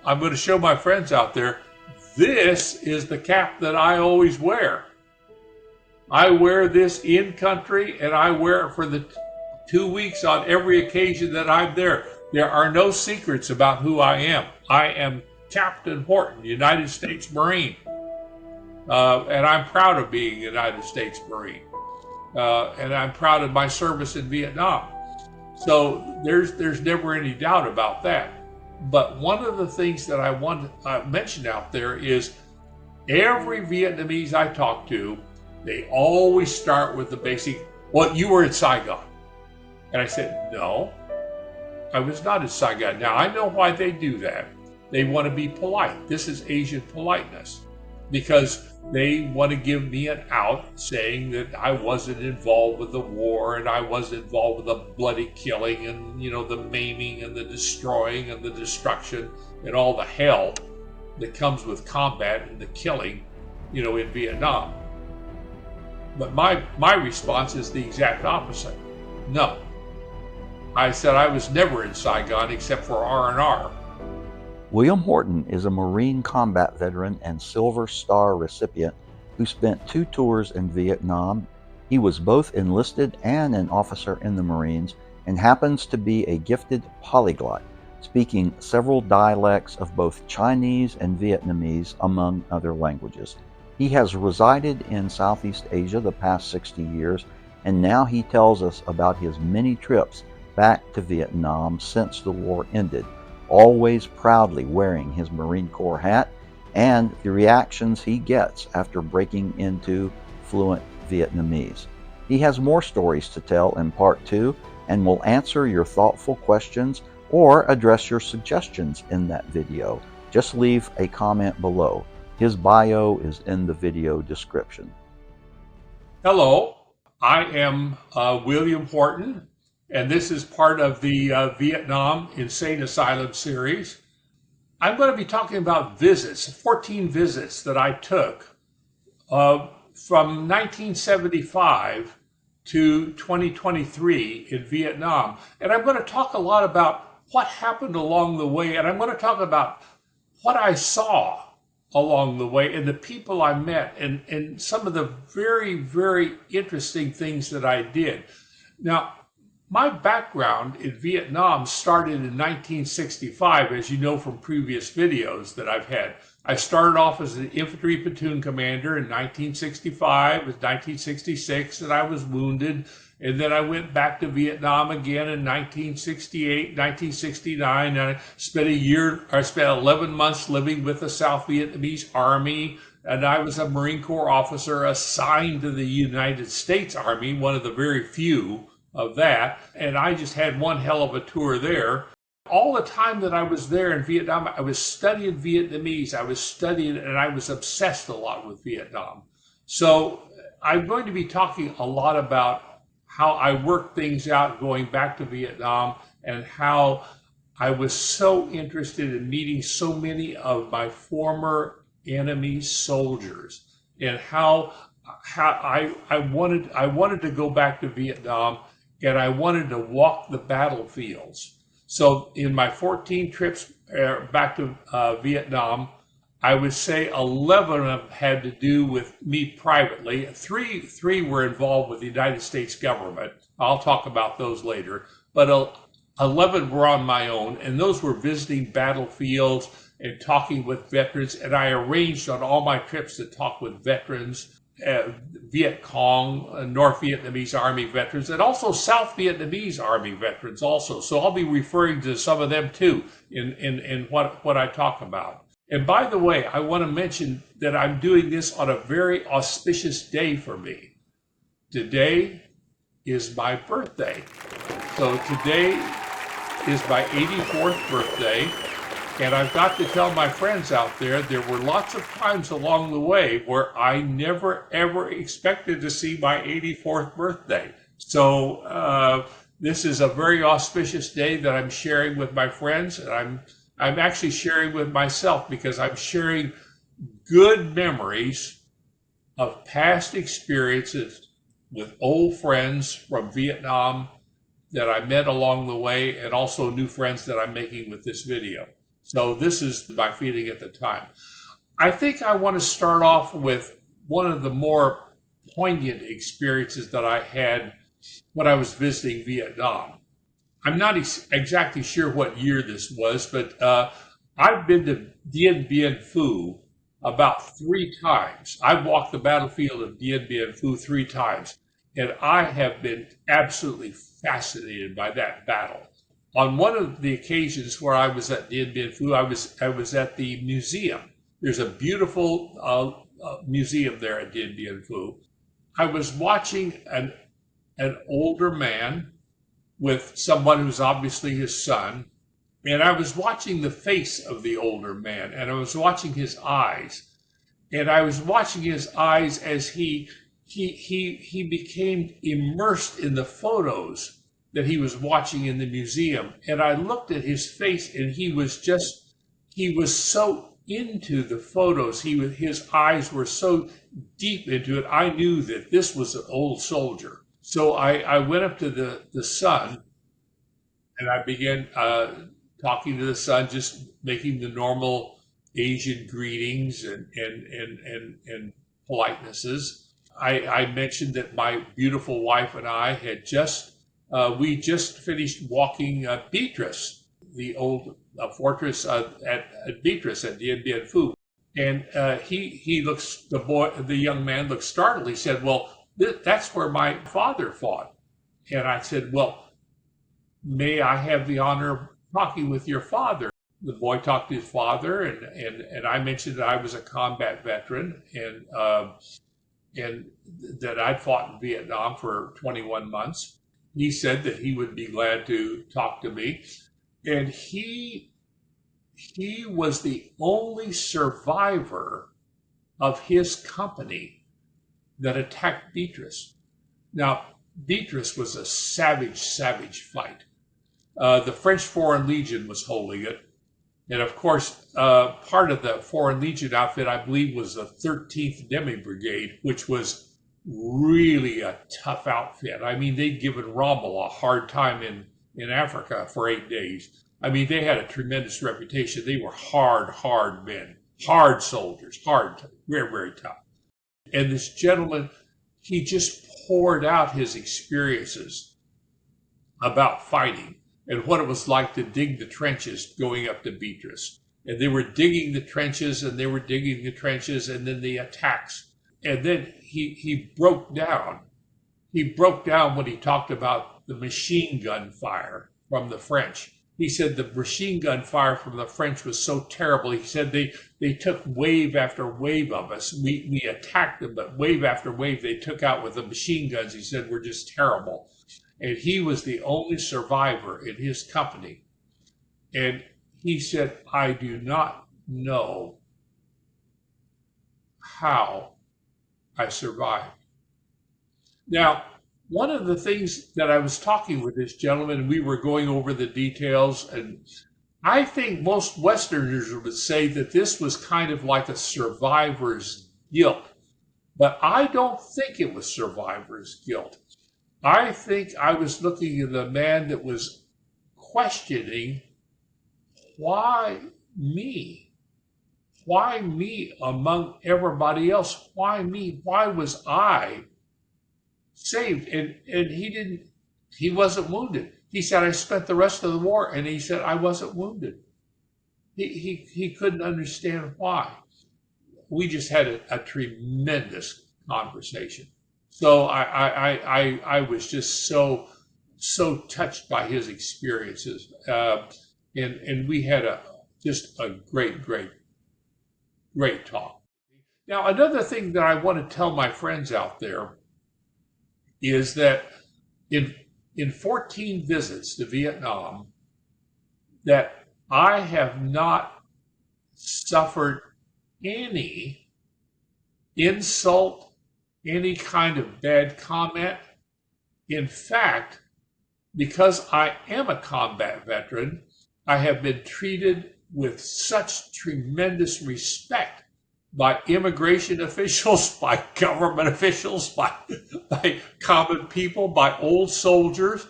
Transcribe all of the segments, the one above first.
I'm going to show my friends out there, this is the cap that I always wear. I wear this in country, and I wear it for the 2 weeks on every occasion that I'm there. There are no secrets about who I am. I am Captain Whorton, United States Marine. And I'm proud of being a United States Marine. And I'm proud of my service in Vietnam. So there's never any doubt about that. But one of the things that I want to mention out there is every Vietnamese I talk to, they always start with the basic, well, you were in Saigon. And I said, no, I was not in Saigon. Now, I know why they do that. They want to be polite. This is Asian politeness, because they want to give me an out saying that I wasn't involved with the war and I wasn't involved with the bloody killing and, the maiming and the destroying and the destruction and all the hell that comes with combat and the killing, in Vietnam. But my response is the exact opposite. No. I said I was never in Saigon except for R&R. William Whorton is a Marine combat veteran and Silver Star recipient who spent 2 tours in Vietnam. He was both enlisted and an officer in the Marines and happens to be a gifted polyglot, speaking several dialects of both Chinese and Vietnamese, among other languages. He has resided in Southeast Asia the past 60 years, and now he tells us about his many trips back to Vietnam since the war ended, always proudly wearing his Marine Corps hat, and the reactions he gets after breaking into fluent Vietnamese. He has more stories to tell in part 2 and will answer your thoughtful questions or address your suggestions in that video. Just leave a comment below. His bio is in the video description. Hello, I am William Whorton, and this is part of the Vietnam Insane Asylum series. I'm going to be talking about visits, 14 visits that I took from 1975 to 2023 in Vietnam. And I'm going to talk a lot about what happened along the way, and I'm going to talk about what I saw along the way and the people I met and some of the very, very interesting things that I did. Now, my background in Vietnam started in 1965, as you know from previous videos that I've had. I started off as an infantry platoon commander in 1965, it was 1966 that I was wounded, and then I went back to Vietnam again in 1968, 1969, and I spent 11 months living with the South Vietnamese Army, and I was a Marine Corps officer assigned to the United States Army, one of the very few of that, and I just had one hell of a tour there. All the time that I was there in Vietnam, I was studying Vietnamese, and I was obsessed a lot with Vietnam. So I'm going to be talking a lot about how I worked things out going back to Vietnam and how I was so interested in meeting so many of my former enemy soldiers and how I wanted to go back to Vietnam, and I wanted to walk the battlefields. So in my 14 trips back to Vietnam, I would say 11 of them had to do with me privately. Three were involved with the United States government. I'll talk about those later. But 11 were on my own, and those were visiting battlefields and talking with veterans. And I arranged on all my trips to talk with veterans, Viet Cong, North Vietnamese Army veterans, and also South Vietnamese Army veterans also. So I'll be referring to some of them too in what I talk about. And by the way, I want to mention that I'm doing this on a very auspicious day for me. Today is my birthday. So today is my 84th birthday. And I've got to tell my friends out there were lots of times along the way where I never, ever expected to see my 84th birthday. So this is a very auspicious day that I'm sharing with my friends. And I'm actually sharing with myself because I'm sharing good memories of past experiences with old friends from Vietnam that I met along the way, and also new friends that I'm making with this video. So this is my feeling at the time. I think I want to start off with one of the more poignant experiences that I had when I was visiting Vietnam. I'm not exactly sure what year this was, but I've been to Dien Bien Phu about 3 times. I've walked the battlefield of Dien Bien Phu 3 times, and I have been absolutely fascinated by that battle. On one of the occasions where I was at Dien Bien Phu, I was at the museum. There's a beautiful museum there at Dien Bien Phu. I was watching an older man with someone who's obviously his son. And I was watching the face of the older man, and I was watching his eyes. And I was watching his eyes as he became immersed in the photos that he was watching in the museum. And I looked at his face, and he was so into the photos. His eyes were so deep into it. I knew that this was an old soldier. So I went up to the son, and I began talking to the son, just making the normal Asian greetings and politenesses. I mentioned that my beautiful wife and I had we just finished walking Beatrice, the old fortress at Beatrice at Dien Bien Phu. And the young man looked startled. He said, "Well, that's where my father fought." And I said, "Well, may I have the honor of talking with your father?" The boy talked to his father, and I mentioned that I was a combat veteran and that I'd fought in Vietnam for 21 months. He said that he would be glad to talk to me. And he was the only survivor of his company that attacked Beatrice. Now, Beatrice was a savage, savage fight. The French Foreign Legion was holding it. And of course, part of the Foreign Legion outfit, I believe, was the 13th Demi Brigade, which was really a tough outfit. I mean, they'd given Rommel a hard time in Africa for 8 days. I mean, they had a tremendous reputation. They were hard men, hard soldiers, very, very tough. And this gentleman, he just poured out his experiences about fighting and what it was like to dig the trenches going up to Beatrice. And they were digging the trenches, and they were digging the trenches, and then the attacks. And then he broke down. He broke down when he talked about the machine gun fire from the French. He said the machine gun fire from the French was so terrible. He said they took wave after wave of us. We attacked them, but wave after wave they took out with the machine guns. He said were just terrible. And he was the only survivor in his company. And he said, "I do not know how I survived." Now, one of the things that I was talking with this gentleman, we were going over the details, and I think most Westerners would say that this was kind of like a survivor's guilt. But I don't think it was survivor's guilt. I think I was looking at the man that was questioning, why me? Why me among everybody else? Why me? Why was I saved? And he wasn't wounded. He said, "I spent the rest of the war," and he said, "I wasn't wounded." He couldn't understand why. We just had a tremendous conversation. So I was just so touched by his experiences, and we had just a great talk. Now, another thing that I want to tell my friends out there is that in 14 visits to Vietnam, that I have not suffered any insult, any kind of bad comment. In fact, because I am a combat veteran, I have been treated with such tremendous respect by immigration officials, by government officials, by common people, by old soldiers,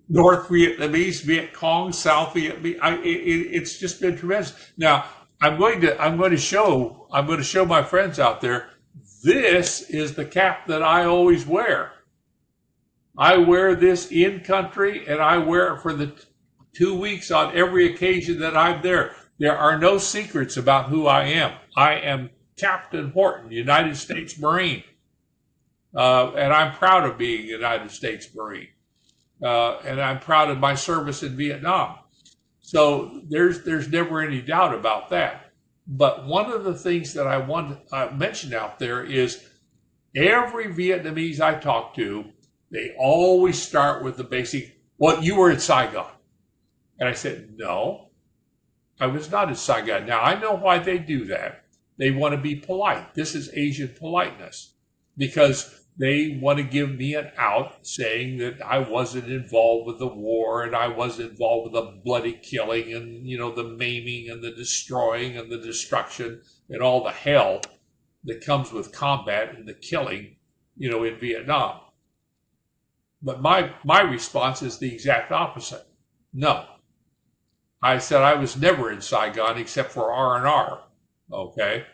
North Vietnamese, Viet Cong, South Vietnamese. It's just been tremendous. Now I'm going to show my friends out there. This is the cap that I always wear. I wear this in country, and I wear it for the 2 weeks on every occasion that I'm there. There are no secrets about who I am. I am Captain Whorton, United States Marine, and I'm proud of being a United States Marine. And I'm proud of my service in Vietnam. So there's never any doubt about that. But one of the things that I want to mention out there is every Vietnamese I talk to, they always start with the basic, well, you were in Saigon. And I said, no, I was not in Saigon. Now, I know why they do that. They want to be polite. This is Asian politeness because they want to give me an out saying that I wasn't involved with the war and I wasn't involved with the bloody killing and, the maiming and the destroying and the destruction and all the hell that comes with combat and the killing, in Vietnam. But my response is the exact opposite. No. I said I was never in Saigon except for R&R. Okay?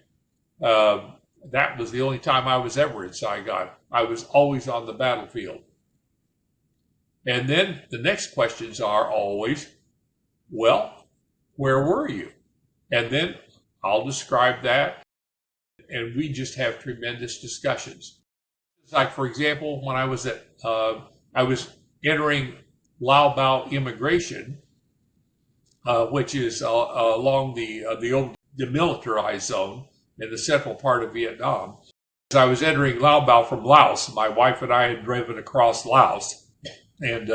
That was the only time I was ever in Saigon. I was always on the battlefield. And then the next questions are always, well, where were you? And then I'll describe that, and we just have tremendous discussions. It's like, for example, when I was entering Lao Bao immigration, which is along the old demilitarized zone in the central part of Vietnam. As I was entering Lao Bao from Laos, my wife and I had driven across Laos, and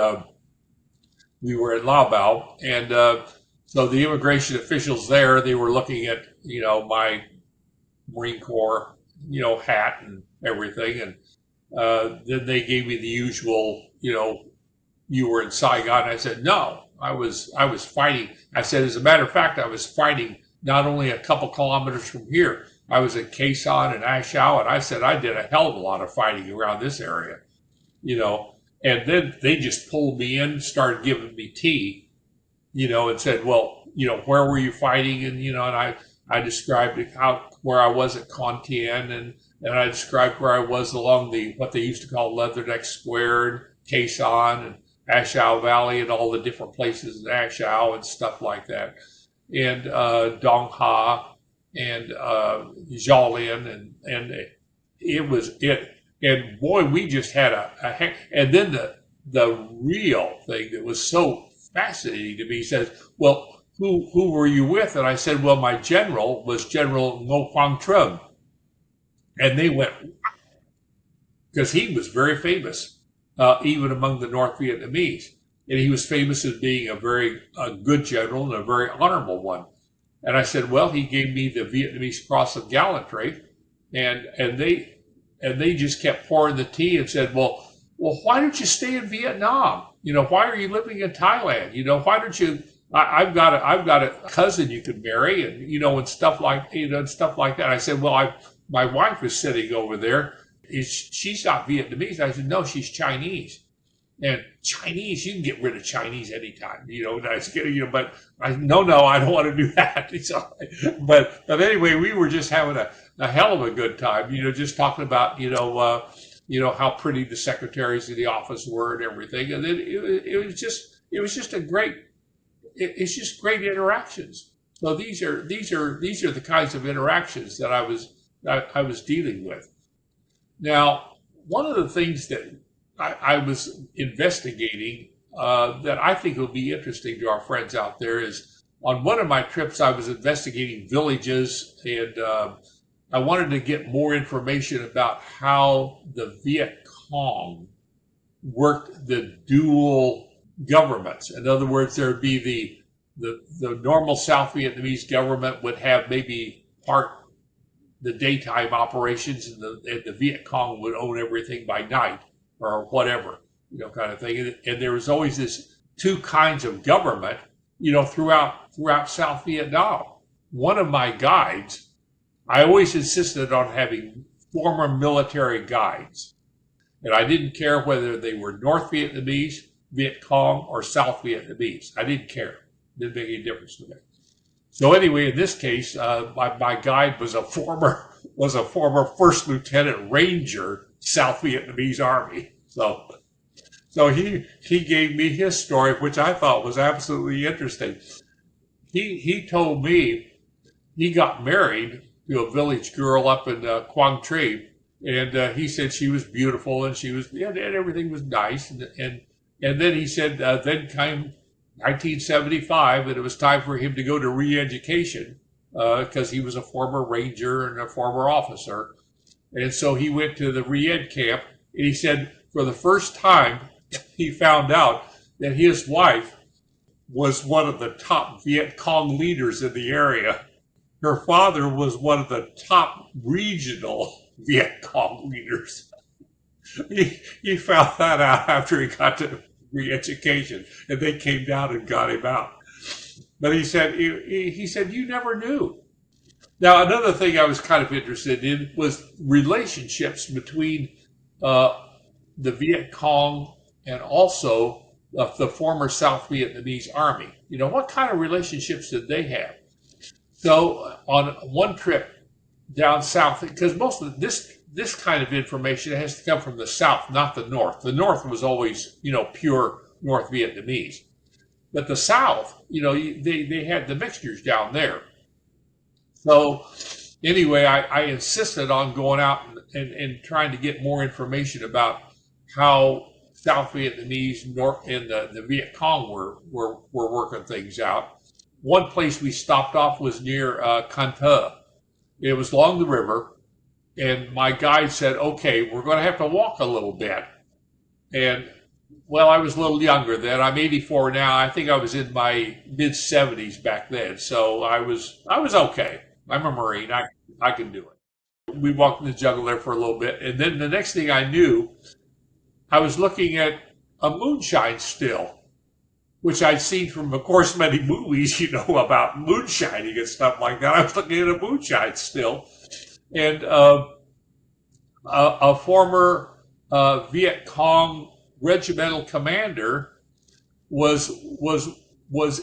we were in Lao Bao, and so the immigration officials there, they were looking at, my Marine Corps, hat and everything, and then they gave me the usual, you were in Saigon. I said, no, I was fighting. I said, as a matter of fact, I was fighting not only a couple kilometers from here. I was at Khe Sanh and A Shao, and I said I did a hell of a lot of fighting around this area, And then they just pulled me in, started giving me tea, and said, well, where were you fighting? And, and I described where I was at Con Tien, and I described where I was along what they used to call Leatherneck Square and Khe Sanh and A Shao Valley and all the different places in A Shao and stuff like that. And Dong Ha and Jiaolin, and it was it. And boy, we just had and then the real thing that was so fascinating to me says, well, who were you with? And I said, well, my general was General Ngo Quang Trung. And they went, because he was very famous, even among the North Vietnamese. And he was famous as being a good general and a very honorable one. And I said, well, he gave me the Vietnamese Cross of Gallantry, and they just kept pouring the tea and said, well, why don't you stay in Vietnam? Why are you living in Thailand? Why don't you? I've got a cousin you could marry, and and stuff like that. I said, well, my wife is sitting over there. She's not Vietnamese. I said, no, she's Chinese. And Chinese, you can get rid of Chinese anytime, but no, I don't want to do that. But anyway, we were just having a hell of a good time, just talking about, how pretty the secretaries of the office were and everything. And then it was just it's just great interactions. So these are the kinds of interactions that I was dealing with. Now, one of the things that I was investigating that I think will be interesting to our friends out there is on one of my trips, I was investigating villages, and I wanted to get more information about how the Viet Cong worked the dual governments. In other words, there would be the normal South Vietnamese government would have maybe the daytime operations, and the Viet Cong would own everything by night or whatever, kind of thing. And there was always this two kinds of government, throughout South Vietnam. One of my guides, I always insisted on having former military guides. And I didn't care whether they were North Vietnamese Viet Cong, or South Vietnamese. I didn't care. Didn't make any difference to me. So anyway, in this case, my guide was a former first lieutenant ranger, South Vietnamese Army. So he gave me his story, which I thought was absolutely interesting. He told me he got married to a village girl up in Quang Tri, and he said she was beautiful and and everything was nice, and then he said then came 1975, and it was time for him to go to re-education because he was a former ranger and a former officer, and so he went to the re-ed camp, and he said for the first time he found out that his wife was one of the top Viet Cong leaders in the area. Her father was one of the top regional Viet Cong leaders. He found that out after he got to re-education, and they came down and got him out. But he said you never knew. Now another thing I was kind of interested in was relationships between the Viet Cong and also the former South Vietnamese Army. You know, what kind of relationships did they have? So on one trip down south, because most of this kind of information has to come from the south, not the north. The north was always, pure North Vietnamese. But the south, they had the mixtures down there. So anyway, I insisted on going out and trying to get more information about how South Vietnamese and the Viet Cong were working things out. One place we stopped off was near Can Tho. It was along the river, and my guide said, okay, we're going to have to walk a little bit. And, well, I was a little younger then. I'm 84 now. I think I was in my mid-70s back then. So I was okay. I'm a Marine. I can do it. We walked in the jungle there for a little bit. And then the next thing I knew, I was looking at a moonshine still, which I'd seen from, of course, many movies, about moonshining and stuff like that. I was looking at a moonshine still. And a former Viet Cong regimental commander was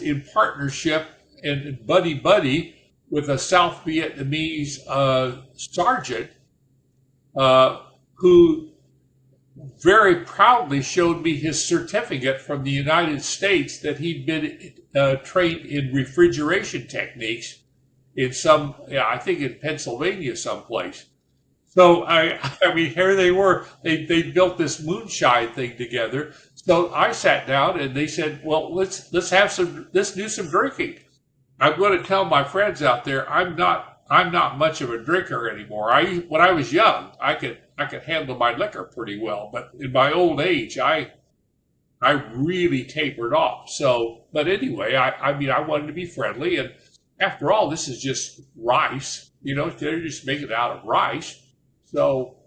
in partnership and buddy with a South Vietnamese sergeant who very proudly showed me his certificate from the United States that he'd been trained in refrigeration techniques in I think in Pennsylvania someplace. So I mean, here they were. They built this moonshine thing together. So I sat down and they said, "Well, let's do some drinking." I'm going to tell my friends out there, I'm not much of a drinker anymore. When I was young, I could handle my liquor pretty well, but in my old age, I really tapered off. So, but anyway, I mean, I wanted to be friendly, and after all, this is just rice. They're just making it out of rice. So,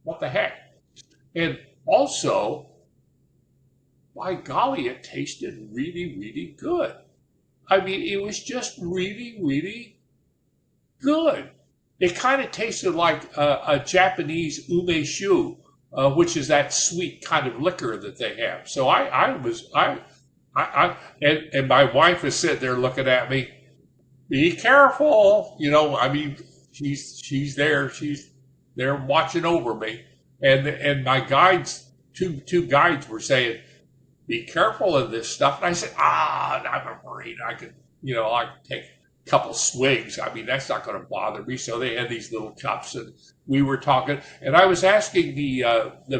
what the heck? And also, by golly, it tasted really, really good. I mean, it was just really, really good. It kind of tasted like a Japanese umeshu, which is that sweet kind of liquor that they have. So and my wife is sitting there looking at me. Be careful, I mean, she's there watching over me, and my guides, two guides were saying, be careful of this stuff. And I said, I'm a Marine. I can take a couple swigs. I mean, that's not going to bother me. So they had these little cups, and we were talking. And I was asking the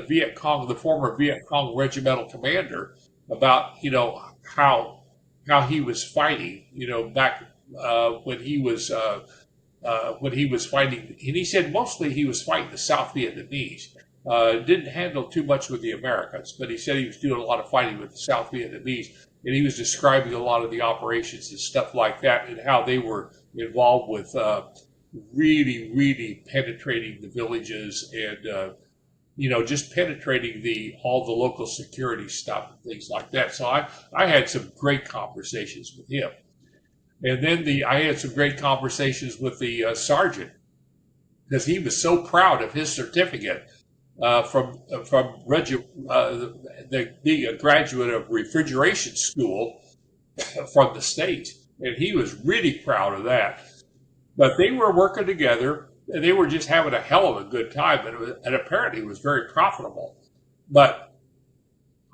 Viet Cong, the former Viet Cong regimental commander, about how he was fighting. Back when he was fighting, and he said mostly he was fighting the South Vietnamese. Didn't handle too much with the Americans, but he said he was doing a lot of fighting with the South Vietnamese, and he was describing a lot of the operations and stuff like that, and how they were involved with really, really penetrating the villages and just penetrating all the local security stuff and things like that. So I had some great conversations with him, and then I had some great conversations with the sergeant because he was so proud of his certificate. being a graduate of refrigeration school from the States. And he was really proud of that. But they were working together and they were just having a hell of a good time. And apparently it was very profitable. But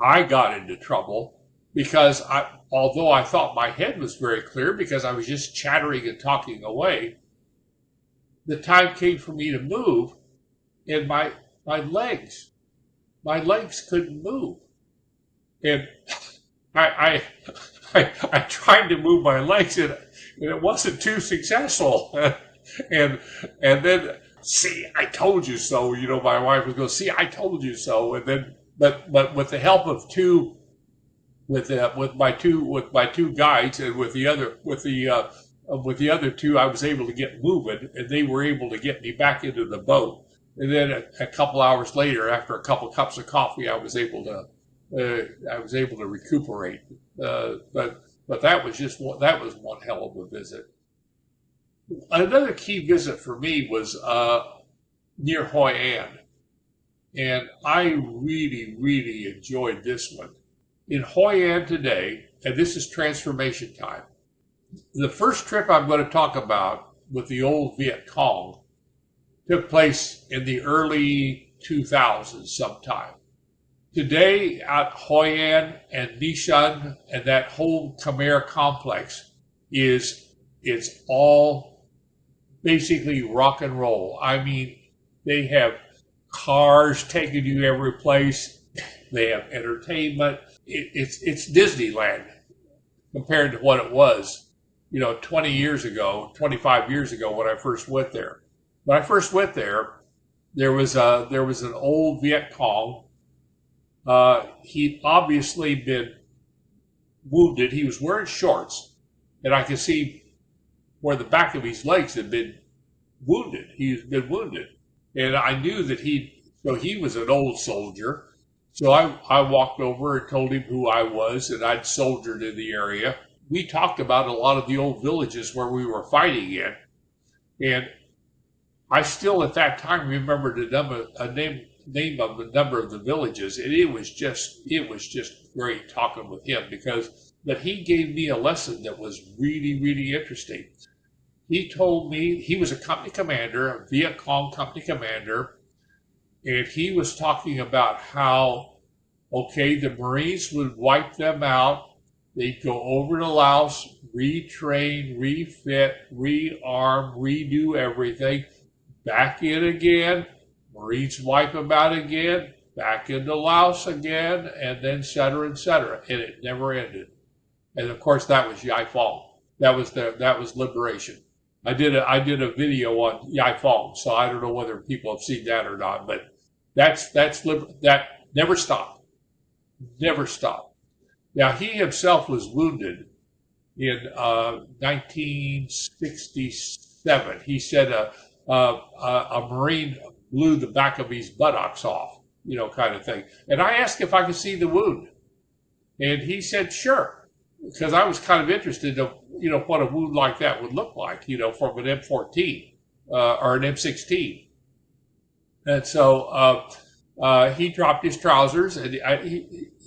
I got into trouble because although I thought my head was very clear because I was just chattering and talking away, the time came for me to move and my legs, my legs couldn't move. And I, I tried to move my legs and it wasn't too successful. and then, see, I told you so. My wife was going, see, I told you so. And then, but with the help of with my two guides and with the other two, I was able to get moving, and they were able to get me back into the boat. And then a couple hours later, after a couple cups of coffee, I was able to recuperate. But that was one hell of a visit. Another key visit for me was near Hoi An, and I really, really enjoyed this one. In Hoi An today, and this is transformation time. The first trip I'm going to talk about with the old Viet Cong took place in the early 2000s sometime. Today at Hoi An and Nishan and that whole Khmer complex it's all basically rock and roll. I mean, they have cars taking you every place. They have entertainment. It's Disneyland compared to what it was, 20 years ago, 25 years ago when I first went there. When I first went there, there was an old Viet Cong. He'd obviously been wounded. He was wearing shorts, and I could see where the back of his legs had been wounded. He'd been wounded, and I knew that he was an old soldier. So I walked over and told him who I was, and I'd soldiered in the area. We talked about a lot of the old villages where we were fighting in, and I still at that time remembered a name of the number of the villages, and it was just great talking with him but he gave me a lesson that was really, really interesting. He told me he was a company commander, a Viet Cong company commander, and he was talking about how, the Marines would wipe them out. They'd go over to Laos, retrain, refit, rearm, redo everything, back in again, Marines wipe them out again, back into Laos again, and then et cetera, and it never ended. And of course, that was Yai Phong. That was liberation. I did a video on Yai Phong, so I don't know whether people have seen that or not, but that never stopped. Now he himself was wounded in 1967. He said a Marine blew the back of his buttocks off, kind of thing. And I asked if I could see the wound, and he said sure, because I was kind of interested in what a wound like that would look like, from an M14 or an M16. And so he dropped his trousers, and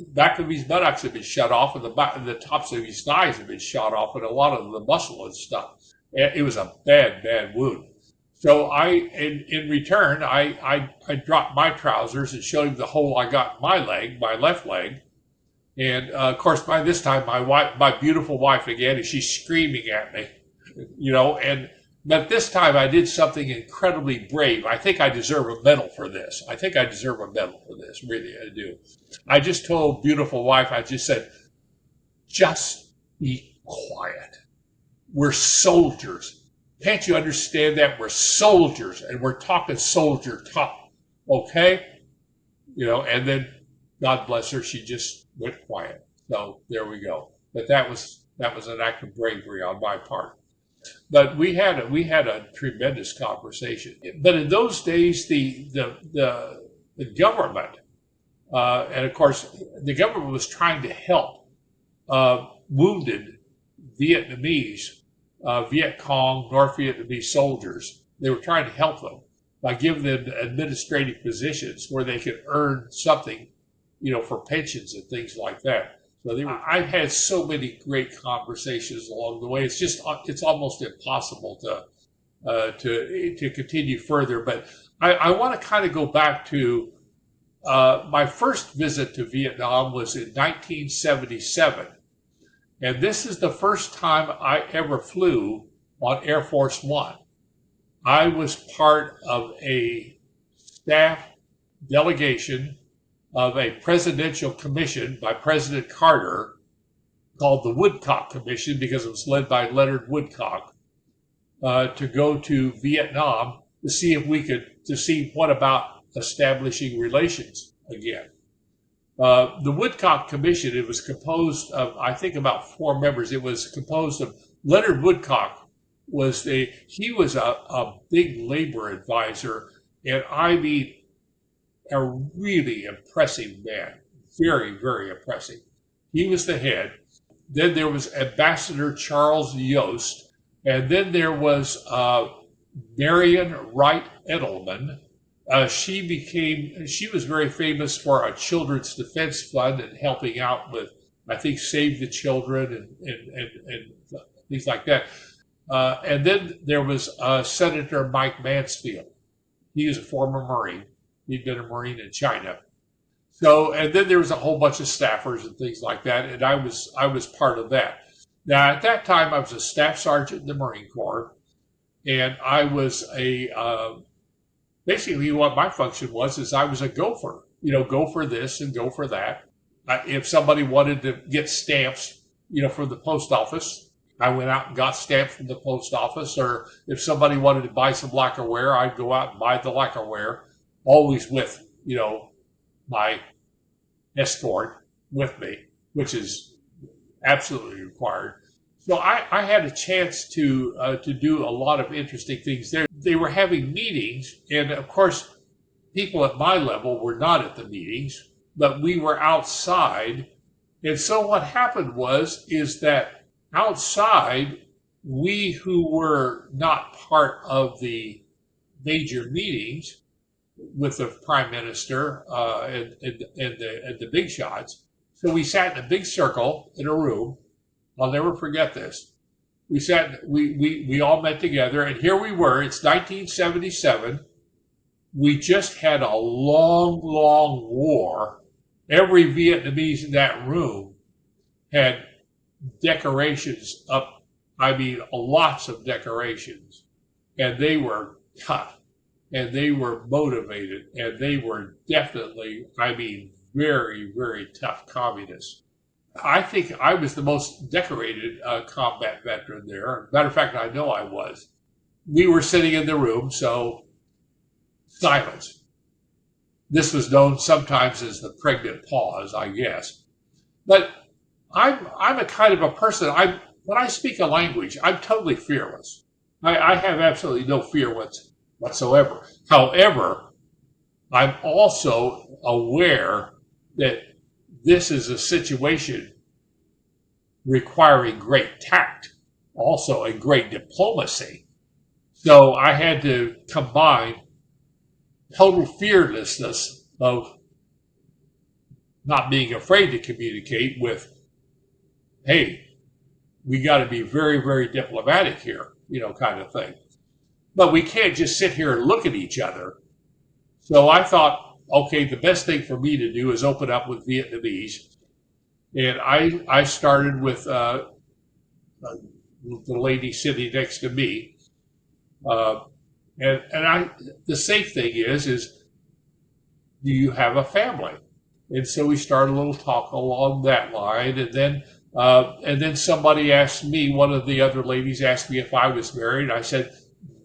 back of his buttocks had been shut off, and the tops of his thighs had been shot off, and a lot of the muscle and stuff. It was a bad, bad wound. So in return, I dropped my trousers and showed him the hole I got in my left leg. And of course, by this time, my beautiful wife again, and she's screaming at me, but this time I did something incredibly brave. I think I deserve a medal for this. Really, I do. I just told beautiful wife, I just said, just be quiet. We're soldiers. Can't you understand that? We're soldiers, and we're talking soldier talk, okay? And then, God bless her, she just went quiet. So there we go. But that was an act of bravery on my part. But we had a tremendous conversation. But in those days, the government, and of course, the government was trying to help wounded Vietnamese, Viet Cong, North Vietnamese soldiers. They were trying to help them. by giving them administrative positions where they could earn something, for pensions and things like that. So I've had so many great conversations along the way. It's almost impossible to continue further. But I want to kind of go back to my first visit to Vietnam was in 1977. And this is the first time I ever flew on Air Force One. I was part of a staff delegation of a presidential commission by President Carter called the Woodcock Commission, because it was led by Leonard Woodcock, to go to Vietnam to see what about establishing relations again. The Woodcock Commission, it was composed of, I think, about 4 members. It was composed of Leonard Woodcock. He was a big labor advisor, and I mean, a really impressive man. Very, very impressive. He was the head. Then there was Ambassador Charles Yost, and then there was Marion Wright Edelman. She was very famous for a children's defense fund and helping out with, I think, Save the Children and things like that. And then there was Senator Mike Mansfield. He was a former Marine. He'd been a Marine in China. So, and then there was a whole bunch of staffers and things like that, and I was part of that. Now, at that time, I was a staff sergeant in the Marine Corps, and I was basically what my function is I was a gopher. Go for this and go for that. If somebody wanted to get stamps, from the post office, I went out and got stamps from the post office. Or if somebody wanted to buy some lacquerware, I'd go out and buy the lacquerware, always with, my escort with me, which is absolutely required. So I had a chance to do a lot of interesting things there. They were having meetings, and of course, people at my level were not at the meetings, but we were outside. And so what happened is that outside, we who were not part of the major meetings with the prime minister and the big shots, so we sat in a big circle in a room. I'll never forget this. We all met together, and here we were. It's 1977. We just had a long, long war. Every Vietnamese in that room had decorations up. I mean, lots of decorations. And they were tough, and they were motivated, and they were definitely, very, very tough communists. I think I was the most decorated combat veteran there. Matter of fact, I know I was. We were sitting in the room, so silence. This was known sometimes as the pregnant pause, I guess. But I'm a kind of a person, when I speak a language, I'm totally fearless. I have absolutely no fear whatsoever. However, I'm also aware that this is a situation requiring great tact, also a great diplomacy. So I had to combine total fearlessness of not being afraid to communicate with, hey, we got to be very, very diplomatic here, kind of thing. But we can't just sit here and look at each other. So I thought, okay, the best thing for me to do is open up with Vietnamese. And I started with the lady sitting next to me. The safe thing is, do you have a family? And so we started a little talk along that line. And then somebody asked me, one of the other ladies asked me if I was married. I said,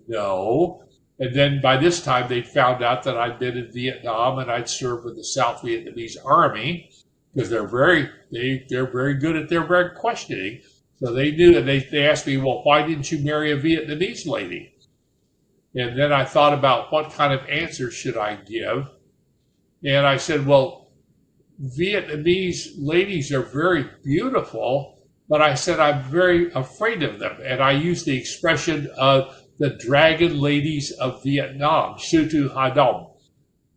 no. And then by this time, they'd found out that I'd been in Vietnam and I'd served with the South Vietnamese Army, because they're very good at their questioning. So they knew, and they asked me, well, why didn't you marry a Vietnamese lady? And then I thought about what kind of answer should I give. And I said, well, Vietnamese ladies are very beautiful, but I said I'm very afraid of them. And I used the expression the Dragon Ladies of Vietnam, Sư Tu Ha Dom.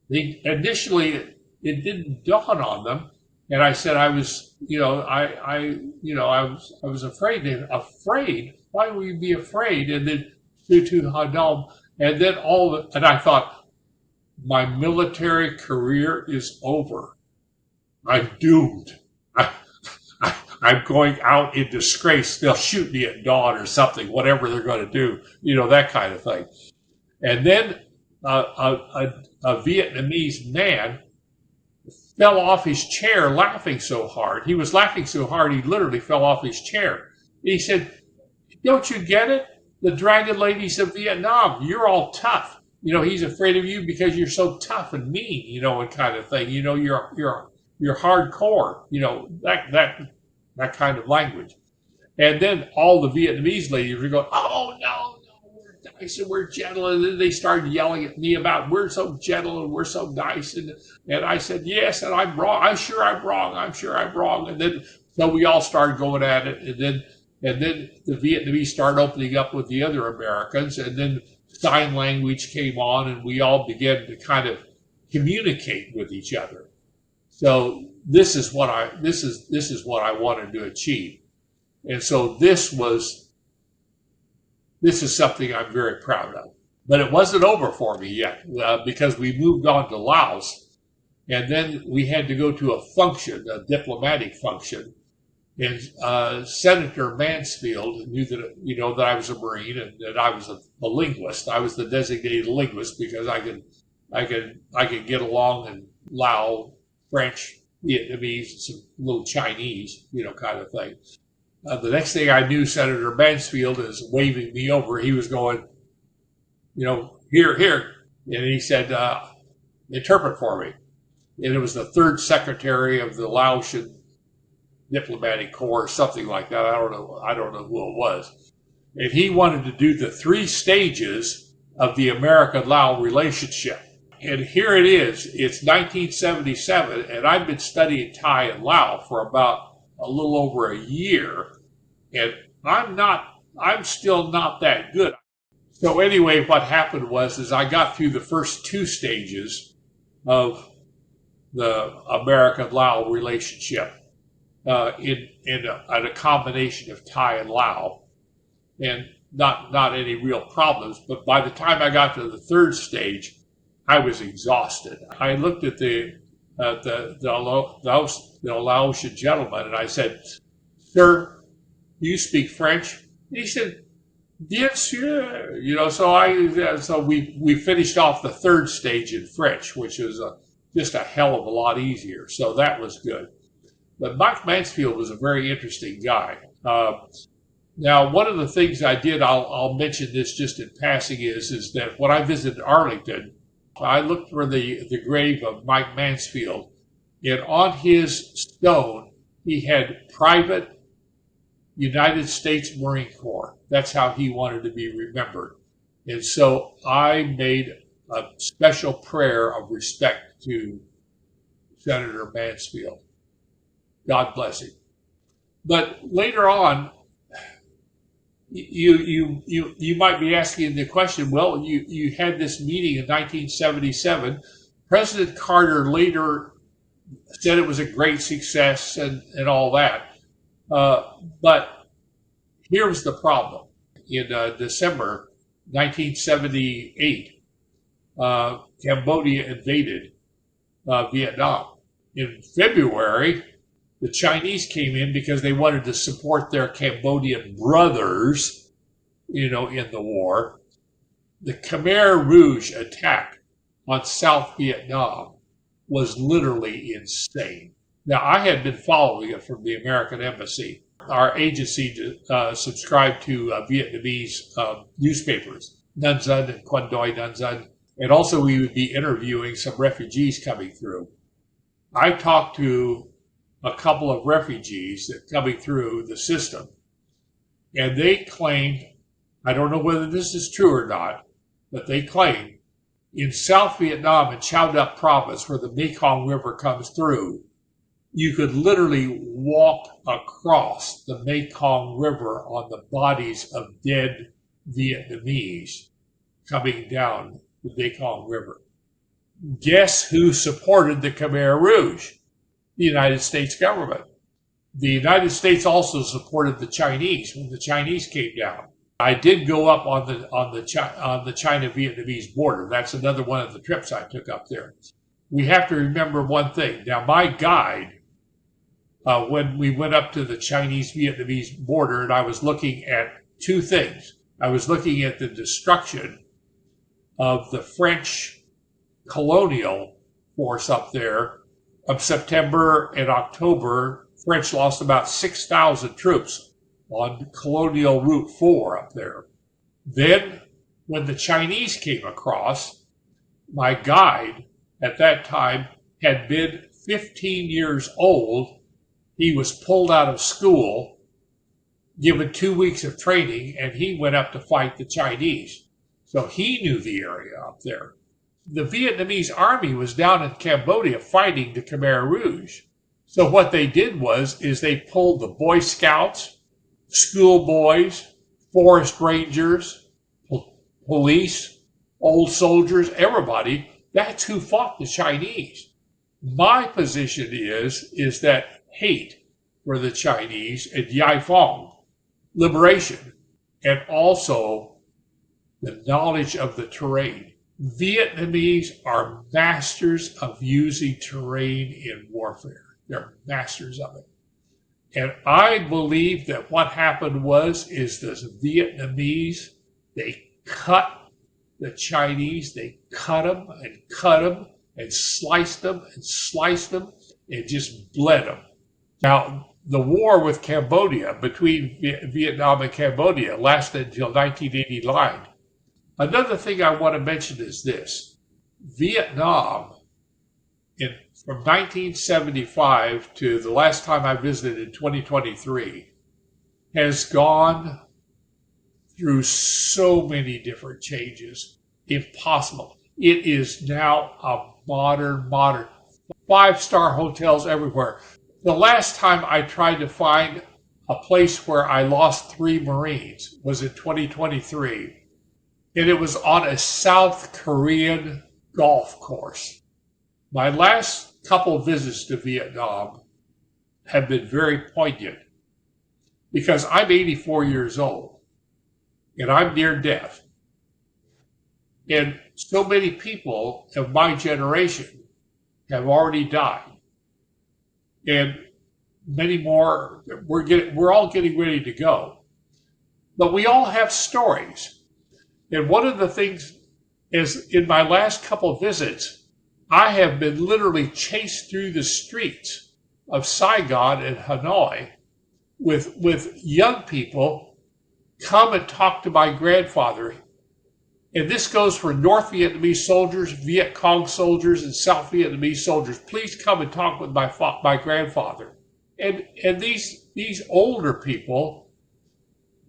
Initially, it didn't dawn on them, and I said I was, I was afraid. Afraid? Why would you be afraid? And then Sư Tu Ha Dom, and then and I thought, my military career is over. I'm doomed. I'm going out in disgrace. They'll shoot me at dawn or something, whatever they're going to do, that kind of thing. And then a Vietnamese man fell off his chair laughing so hard. He was laughing so hard he literally fell off his chair. He said, "Don't you get it? The Dragon Ladies of Vietnam, you're all tough. He's afraid of you because you're so tough and mean, and kind of thing. You're hardcore, that kind of language." And then all the Vietnamese ladies were going, "Oh, no, we're nice and we're gentle." And then they started yelling at me about, "We're so gentle and we're so nice." And I said, "Yes, and I'm wrong. I'm sure I'm wrong. I'm sure I'm wrong." And then, so we all started going at it. And then the Vietnamese started opening up with the other Americans. And then sign language came on, and we all began to kind of communicate with each other. So this is what I wanted to achieve. And so this is something I'm very proud of. But it wasn't over for me yet, because we moved on to Laos, and then we had to go to a function, a diplomatic function. And Senator Mansfield knew that I was a Marine and that I was a linguist. I was the designated linguist because I could get along in Lao, French, Vietnamese, and some little Chinese, kind of thing. The next thing I knew, Senator Mansfield is waving me over. He was going, here. And he said, "Interpret for me." And it was the third secretary of the Laotian diplomatic corps, or something like that. I don't know who it was. And he wanted to do the 3 stages of the American-Lao relationship. And here it is. It's 1977, and I've been studying Thai and Lao for about a little over a year, and I'm still not that good. So anyway, what happened was I got through the first 2 stages of the American-Lao relationship in a combination of Thai and Lao, and not any real problems. But by the time I got to the 3rd stage, I was exhausted. I looked at the Laotian gentleman and I said, "Sir, do you speak French?" And he said, "Bien sûr." So we finished off the 3rd stage in French, which was just a hell of a lot easier. So that was good. But Mike Mansfield was a very interesting guy. Now, one of the things I did, I'll mention this just in passing, is that when I visited Arlington, I looked for the grave of Mike Mansfield, and on his stone, he had Private United States Marine Corps. That's how he wanted to be remembered. And so I made a special prayer of respect to Senator Mansfield. God bless him. But later on, you might be asking the question, well, you had this meeting in 1977. President Carter later said it was a great success and all that. But here was the problem. In December 1978, Cambodia invaded Vietnam. In February, the Chinese came in because they wanted to support their Cambodian brothers, in the war. The Khmer Rouge attack on South Vietnam was literally insane. Now, I had been following it from the American Embassy. Our agency subscribed to Vietnamese newspapers, Nhân Dân and Quan Doi Nhân Dân, and also we would be interviewing some refugees coming through. I talked to a couple of refugees that coming through the system, and they claimed, I don't know whether this is true or not, but they claimed in South Vietnam and Chau Duc province, where the Mekong River comes through, you could literally walk across the Mekong River on the bodies of dead Vietnamese coming down the Mekong River. Guess who supported the Khmer Rouge? The United States government. The United States also supported the Chinese when the Chinese came down. I did go up on the China-Vietnamese border. That's another one of the trips I took up there. We have to remember one thing. Now, my guide, when we went up to the Chinese-Vietnamese border, and I was looking at two things. I was looking at the destruction of the French colonial force up there. Of September and October, French lost about 6,000 troops on Colonial Route 4 up there. Then, when the Chinese came across, my guide at that time had been 15 years old. He was pulled out of school, given 2 weeks of training, and he went up to fight the Chinese. So he knew the area up there. The Vietnamese Army was down in Cambodia fighting the Khmer Rouge. So what they did is they pulled the Boy Scouts, schoolboys, forest rangers, police, old soldiers, everybody. That's who fought the Chinese. My position is that hate for the Chinese and Yai-Fong, liberation, and also the knowledge of the terrain. Vietnamese are masters of using terrain in warfare. They're masters of it. And I believe that what happened is the Vietnamese, they cut the Chinese, they cut them and sliced them and just bled them. Now, the war with Cambodia, between Vietnam and Cambodia, lasted until 1989. Another thing I want to mention is this. Vietnam, from 1975 to the last time I visited in 2023, has gone through so many different changes. Impossible. It is now a modern, 5-star hotels everywhere. The last time I tried to find a place where I lost 3 Marines was in 2023. And it was on a South Korean golf course. My last couple of visits to Vietnam have been very poignant because I'm 84 years old and I'm near death. And so many people of my generation have already died. And many more, we're all getting ready to go. But we all have stories. And one of the things is, in my last couple of visits, I have been literally chased through the streets of Saigon and Hanoi with young people come and talk to my grandfather. And this goes for North Vietnamese soldiers, Viet Cong soldiers, and South Vietnamese soldiers. Please come and talk with my grandfather. And these older people,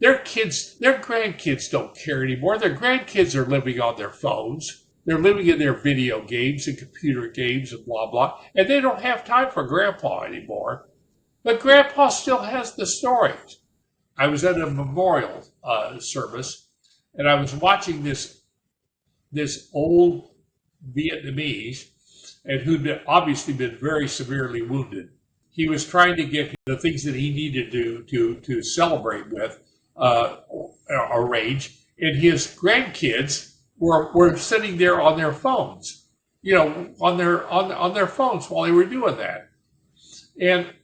their grandkids don't care anymore. Their grandkids are living on their phones. They're living in their video games and computer games and blah, blah. And they don't have time for grandpa anymore. But grandpa still has the stories. I was at a memorial service, and I was watching this old Vietnamese, and who'd obviously been very severely wounded. He was trying to get the things that he needed to celebrate with arranged, and his grandkids were sitting there on their phones, on their phones while they were doing that. And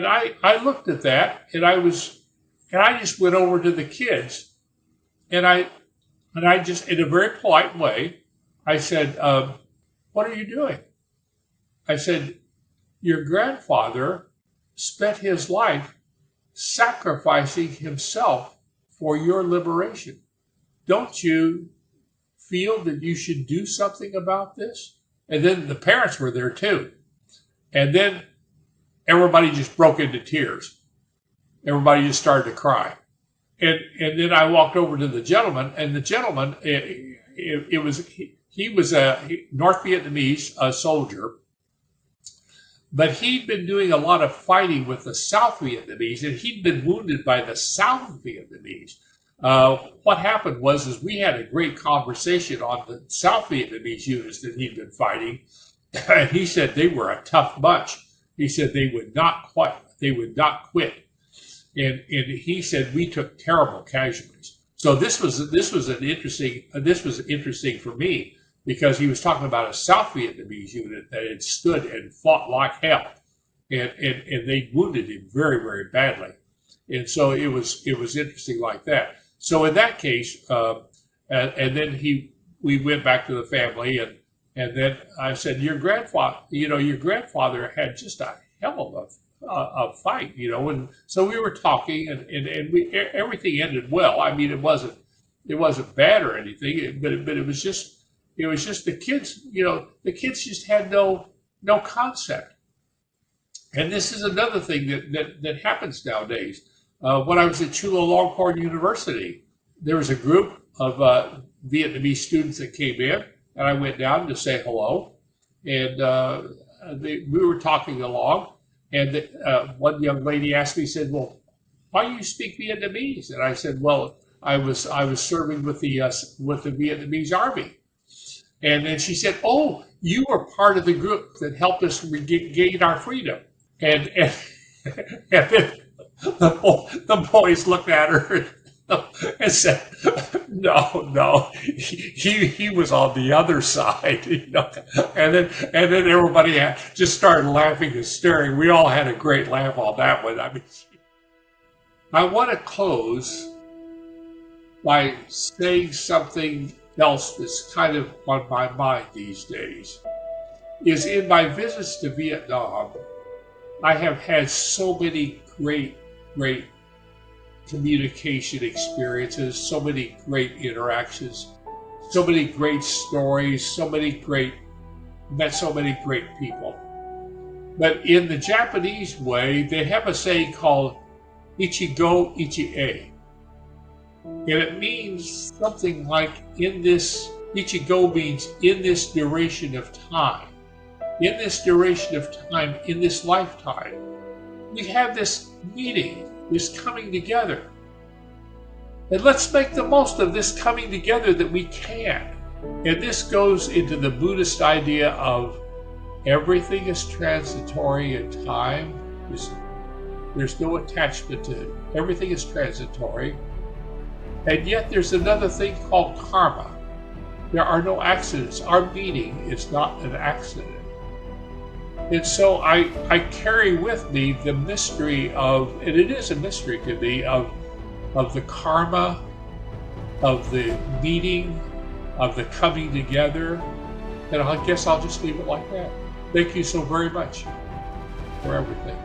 I looked at that, and I just went over to the kids, and I just, in a very polite way, I said, "What are you doing?" I said, "Your grandfather spent his life sacrificing himself for your liberation. Don't you feel that you should do something about this?" And then the parents were there too. And then everybody just broke into tears. Everybody just started to cry. And then I walked over to the gentleman, and the gentleman, he was a North Vietnamese soldier, but he'd been doing a lot of fighting with the South Vietnamese, and he'd been wounded by the South Vietnamese. what happened was is we had a great conversation on the South Vietnamese units that he'd been fighting, and he said they were a tough bunch. He said they would not quit, and he said we took terrible casualties. So this was interesting for me because he was talking about a South Vietnamese unit that had stood and fought like hell, and they wounded him very, very badly, and so it was interesting like that. So in that case, and then we went back to the family, and then I said, your grandfather had just a hell of a fight, and so we were talking, and everything ended well. I mean, it wasn't bad or anything, but it was just the kids, the kids just had no concept. And this is another thing that happens nowadays. When I was at Chulalongkorn University, there was a group of Vietnamese students that came in, and I went down to say hello, and we were talking along, and one young lady asked me, said, "Well, why do you speak Vietnamese?" And I said, "Well, I was serving with the Vietnamese Army." And then she said, "Oh, you were part of the group that helped us gain our freedom." And then the boys looked at her and said, "No, he was on the other side." And then everybody just started laughing and staring. We all had a great laugh on that one. I mean, I want to close by saying something else that's kind of on my mind these days. Is in my visits to Vietnam, I have had so many great communication experiences, so many great interactions, so many great stories, met so many great people. But in the Japanese way, they have a saying called Ichigo Ichi-e. And it means something like Ichigo means in this duration of time. In this duration of time, in this lifetime, we have this meeting, this coming together. And let's make the most of this coming together that we can. And this goes into the Buddhist idea of everything is transitory in time. There's no attachment to it. Everything is transitory. And yet there's another thing called karma. There are no accidents. Our meeting is not an accident. And so I carry with me the mystery of, and it is a mystery to me, of the karma, of the meeting, of the coming together. And I guess I'll just leave it like that. Thank you so very much for everything.